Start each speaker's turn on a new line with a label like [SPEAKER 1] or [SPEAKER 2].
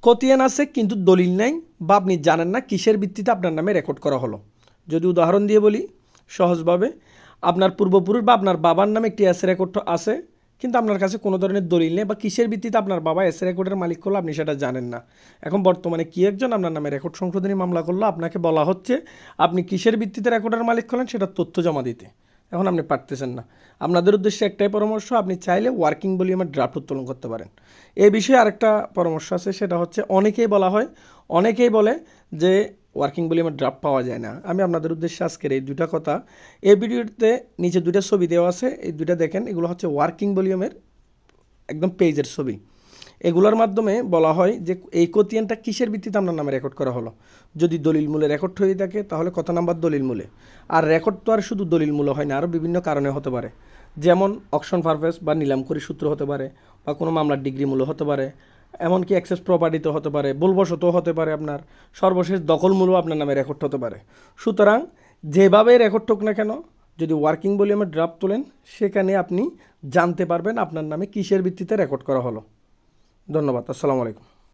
[SPEAKER 1] খতিয়ান আছে কিন্তু দলিল নেই বা আপনি জানেন না কিসের ভিত্তিতে আপনার নামে রেকর্ড করা হলো। যদি উদাহরণ দিয়ে বলি সহজভাবে, আপনার পূর্বপুরুষ বা আপনার বাবার নামে একটি এস রেকর্ড আছে, কিন্তু আপনার কাছে কোনো ধরনের দলিল নেই বা কিসের ভিত্তিতে আপনার বাবা এস রেকর্ডের মালিক করলো আপনি সেটা জানেন না। এখন বর্তমানে কি একজন আপনার নামে রেকর্ড সংশোধনী মামলা করলো, আপনাকে বলা হচ্ছে আপনি কিসের ভিত্তিতে রেকর্ডের মালিক করলেন সেটা তথ্য জমা দিতে। এখন আপনি পারতেছেন না। আপনাদের উদ্দেশ্যে একটাই পরামর্শ, আপনি চাইলে ওয়ার্কিং ভলিউমের ড্রাফট উত্তোলন করতে পারেন। এই বিষয়ে আরেকটা পরামর্শ আছে, সেটা হচ্ছে অনেকেই বলে যে ওয়ার্কিং ভলিউমের ড্রাফট পাওয়া যায় না। আমি আপনাদের উদ্দেশ্যে আজকের এই দুটা কথা, এই ভিডিওতে নিচে দুইটা ছবি দেওয়া আছে, এই দুইটা দেখেন, এগুলো হচ্ছে ওয়ার্কিং ভলিউমের একদম পেজের ছবি। এগুলোর মাধ্যমে বলা হয় যে এই খতিয়ানটা কিসের ভিত্তিতে আপনার নামে রেকর্ড করা হলো। যদি দলিল মূলে রেকর্ড হয়ে থাকে তাহলে কত নাম্বার দলিল মূলে। আর রেকর্ড তো আর শুধু দলিল মূলে হয় না, আরও বিভিন্ন কারণে হতে পারে, যেমন অকশন পারপাস বা নিলামকরি সূত্র হতে পারে, বা কোনো মামলার ডিগ্রি মূল্য হতে পারে, এমনকি অ্যাক্সেস প্রপার্টিতে হতে পারে, ভুলবশতও হতে পারে, আপনার সর্বশেষ দখল মূল্য আপনার নামে রেকর্ড হতে পারে। সুতরাং যেভাবে রেকর্ড হোক না কেন, যদি ওয়ার্কিং ভলিউমের ড্রাফট তোলেন সেখানে আপনি জানতে পারবেন আপনার নামে কিসের ভিত্তিতে রেকর্ড করা হলো। ধন্যবাদ। আসসালামু আলাইকুম।